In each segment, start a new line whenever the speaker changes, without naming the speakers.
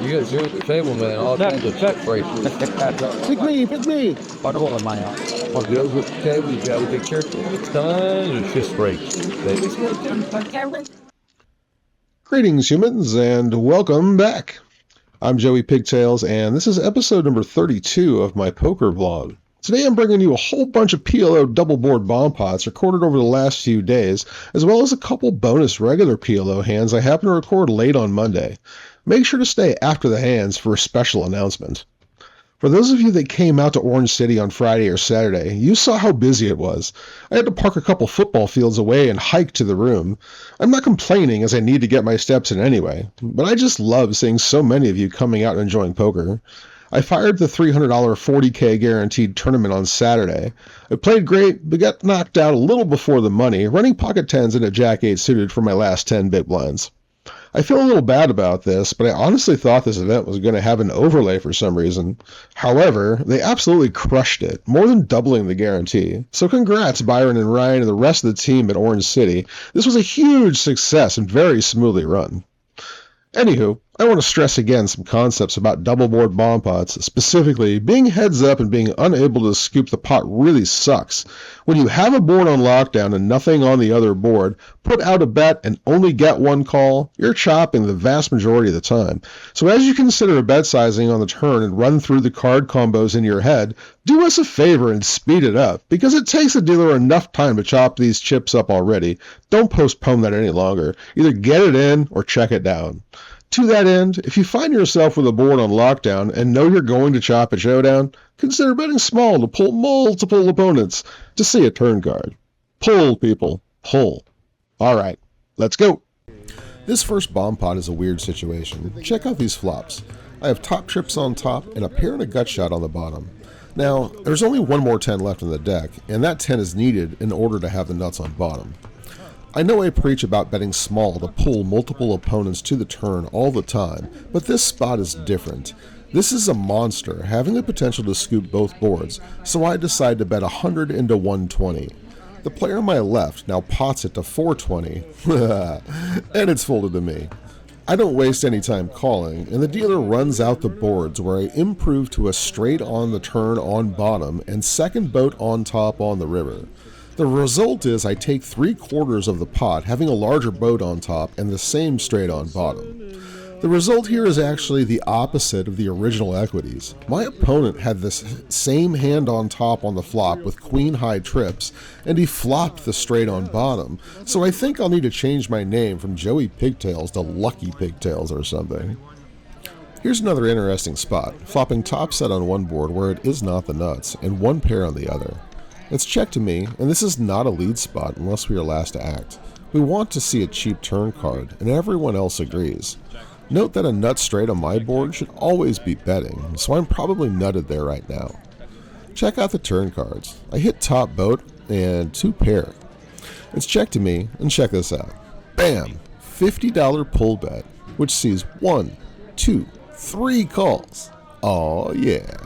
You got zero at the table, man. All kinds of check breaks.
Pick me.
Part of what my on the over the table, you gotta be careful. Tons of fist breaks.
Greetings, humans, and welcome back. I'm Joey Pigtails, and this is episode number 32 of my poker vlog. Today I'm bringing you a whole bunch of PLO double board bomb pots recorded over the last few days, as well as a couple bonus regular PLO hands I happened to record late on Monday. Make sure to stay after the hands for a special announcement. For those of you that came out to Orange City on Friday or Saturday, you saw how busy it was. I had to park a couple football fields away and hike to the room. I'm not complaining as I need to get my steps in anyway, but I just love seeing so many of you coming out and enjoying poker. I fired the $300 40K guaranteed tournament on Saturday. I played great, but got knocked out a little before the money, running pocket tens and a jack 8 suited for my last 10 big blinds. I feel a little bad about this, but I honestly thought this event was going to have an overlay for some reason. However, they absolutely crushed it, more than doubling the guarantee. So congrats Byron and Ryan and the rest of the team at Orange City. This was a huge success and very smoothly run. Anywho, I want to stress again some concepts about double board bomb pots. Specifically, being heads up and being unable to scoop the pot really sucks. When you have a board on lockdown and nothing on the other board, put out a bet and only get one call, you're chopping the vast majority of the time. So as you consider bet sizing on the turn and run through the card combos in your head, do us a favor and speed it up, because it takes the dealer enough time to chop these chips up already. Don't postpone that any longer. Either get it in or check it down. To that end, if you find yourself with a board on lockdown and know you're going to chop a showdown, consider betting small to pull multiple opponents to see a turn card. Pull, people. Pull. Alright, let's go. This first bomb pot is a weird situation. Check out these flops. I have top trips on top and a pair and a gut shot on the bottom. Now, there's only one more 10 left in the deck, and that 10 is needed in order to have the nuts on bottom. I know I preach about betting small to pull multiple opponents to the turn all the time, but this spot is different. This is a monster, having the potential to scoop both boards, so I decide to bet 100 into 120. The player on my left now pots it to 420, and it's folded to me. I don't waste any time calling, and the dealer runs out the boards where I improve to a straight on the turn on bottom and second boat on top on the river. The result is I take 3/4 of the pot, having a larger boat on top and the same straight on bottom. The result here is actually the opposite of the original equities. My opponent had this same hand on top on the flop with queen high trips, and he flopped the straight on bottom, so I think I'll need to change my name from Joey Pigtails to Lucky Pigtails or something. Here's another interesting spot, flopping top set on one board where it is not the nuts, and one pair on the other. It's check to me, and this is not a lead spot unless we are last to act. We want to see a cheap turn card, and everyone else agrees. Note that a nut straight on my board should always be betting, so I'm probably nutted there right now. Check out the turn cards. I hit top boat and 2 pair. It's check to me, and check this out. Bam! $50 pull bet, which sees 1, 2, 3 calls. Aw, yeah.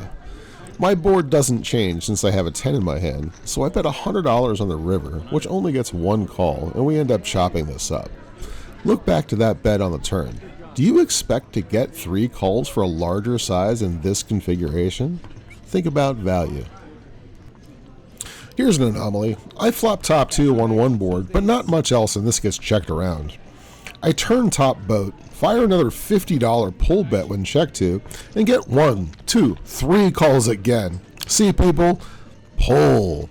My board doesn't change since I have a 10 in my hand, so I bet $100 on the river, which only gets 1 call, and we end up chopping this up. Look back to that bet on the turn. Do you expect to get 3 calls for a larger size in this configuration? Think about value. Here's an anomaly. I flop top 2 on one board, but not much else, and this gets checked around. I turn top boat, fire another $50 pull bet when check to, and get 1, 2, 3 calls again. See, people? Pull.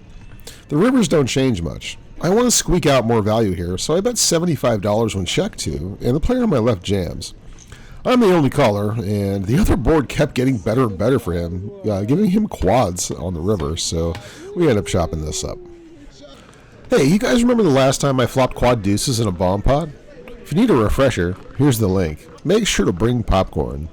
The rivers don't change much. I want to squeak out more value here, so I bet $75 when check to, and the player on my left jams. I'm the only caller, and the other board kept getting better and better for him, giving him quads on the river, so we end up chopping this up. Hey, you guys remember the last time I flopped quad deuces in a bomb pot? If you need a refresher, here's the link. Make sure to bring popcorn.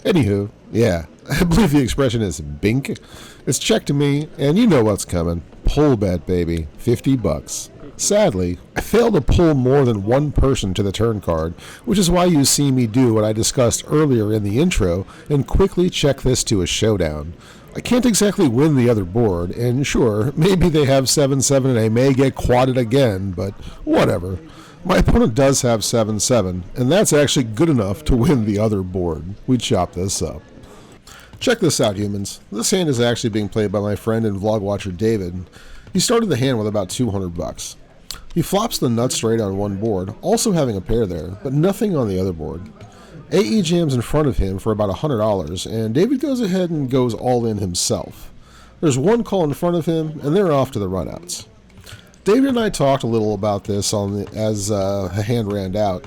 Anywho, yeah, I believe the expression is bink. It's check to me, and you know what's coming. Pull bet, baby. $50. Sadly, I failed to pull more than one person to the turn card, which is why you see me do what I discussed earlier in the intro and quickly check this to a showdown. I can't exactly win the other board, and sure, maybe they have 7-7 and I may get quadded again, but whatever. My opponent does have 7-7, and that's actually good enough to win the other board. We chop this up. Check this out, humans. This hand is actually being played by my friend and vlog watcher David. He started the hand with about $200. He flops the nut straight on one board, also having a pair there, but nothing on the other board. AE jams in front of him for about $100, and David goes ahead and goes all in himself. There's one call in front of him, and they're off to the runouts. David and I talked a little about this as a hand ran out.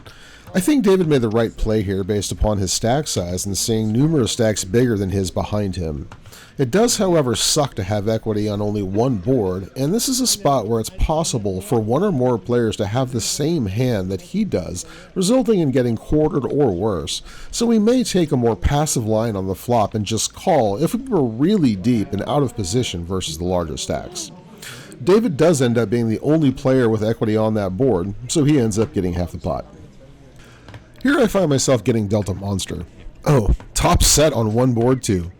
I think David made the right play here based upon his stack size and seeing numerous stacks bigger than his behind him. It does, however, suck to have equity on only one board, and this is a spot where it's possible for one or more players to have the same hand that he does, resulting in getting quartered or worse. So we may take a more passive line on the flop and just call if we were really deep and out of position versus the larger stacks. David does end up being the only player with equity on that board, so he ends up getting half the pot. Here I find myself getting dealt a monster. Oh, top set on one board too.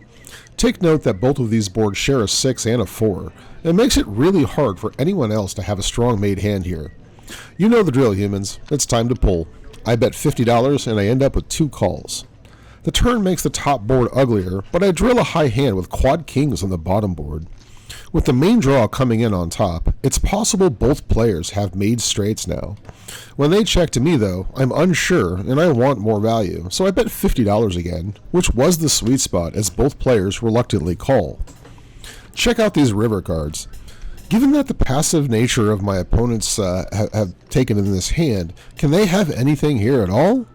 Take note that both of these boards share a 6 and a 4. It makes it really hard for anyone else to have a strong made hand here. You know the drill, humans. It's time to pull. I bet $50 and I end up with 2 calls. The turn makes the top board uglier, but I drill a high hand with quad kings on the bottom board. With the main draw coming in on top, it's possible both players have made straights now. When they check to me though, I'm unsure and I want more value, so I bet $50 again, which was the sweet spot as both players reluctantly call. Check out these river cards. Given that the passive nature of my opponents have taken in this hand, can they have anything here at all?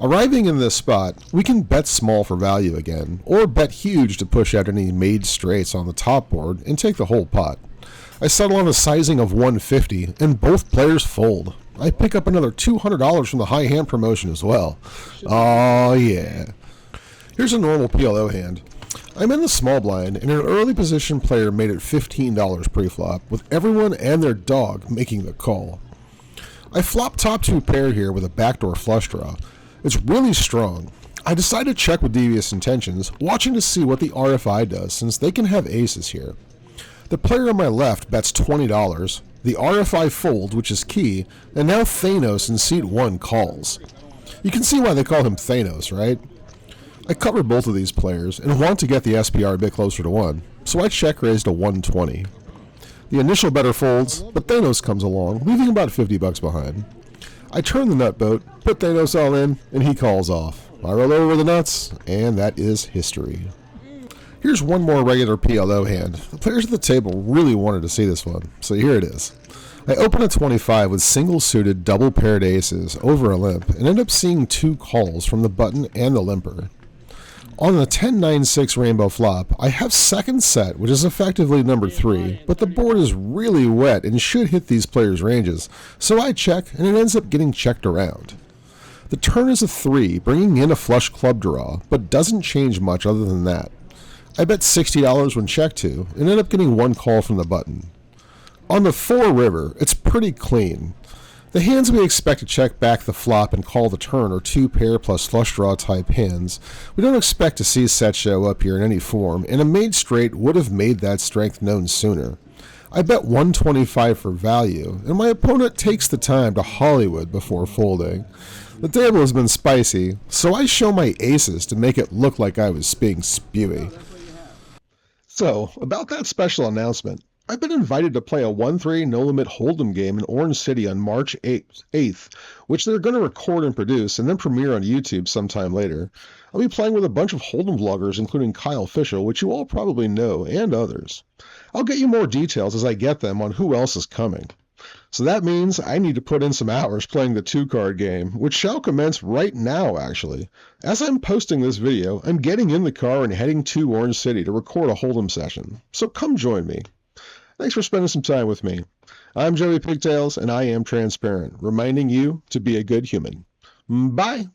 Arriving in this spot, we can bet small for value again, or bet huge to push out any made straights on the top board and take the whole pot. I settle on a sizing of 150, and both players fold. I pick up another $200 from the high hand promotion as well. Oh yeah. Here's a normal PLO hand. I'm in the small blind, and an early position player made it $15 pre-flop, with everyone and their dog making the call. I flop top 2 pair here with a backdoor flush draw. It's really strong. I decide to check with Devious Intentions, watching to see what the RFI does since they can have aces here. The player on my left bets $20, the RFI folds, which is key, and now Thanos in seat 1 calls. You can see why they call him Thanos, right? I cover both of these players and want to get the SPR a bit closer to 1, so I check raise to 120. The initial better folds, but Thanos comes along, leaving about $50 behind. I turn the nut boat, put Thanos all in, and he calls off. I roll over the nuts, and that is history. Here's one more regular PLO hand. The players at the table really wanted to see this one, so here it is. I open a 25 with single-suited, double-paired aces over a limp, and end up seeing 2 calls from the button and the limper. On the 10-9-6 rainbow flop, I have second set, which is effectively number 3, but the board is really wet and should hit these players' ranges, so I check and it ends up getting checked around. The turn is a 3, bringing in a flush club draw, but doesn't change much other than that. I bet $60 when checked to, and end up getting 1 call from the button. On the 4 river, it's pretty clean. The hands we expect to check back the flop and call the turn are 2 pair plus flush draw type hands. We don't expect to see sets show up here in any form, and a made straight would have made that strength known sooner. I bet $125 for value, and my opponent takes the time to Hollywood before folding. The table has been spicy, so I show my aces to make it look like I was being spewy. So, about that special announcement. I've been invited to play a 1-3 no-limit hold'em game in Orange City on March 8th, which they're going to record and produce and then premiere on YouTube sometime later. I'll be playing with a bunch of hold'em vloggers, including Kyle Fischel, which you all probably know, and others. I'll get you more details as I get them on who else is coming. So that means I need to put in some hours playing the 2-card game, which shall commence right now, actually. As I'm posting this video, I'm getting in the car and heading to Orange City to record a hold'em session, so come join me. Thanks for spending some time with me. I'm Joey Pigtails, and I am transparent, reminding you to be a good human. Bye!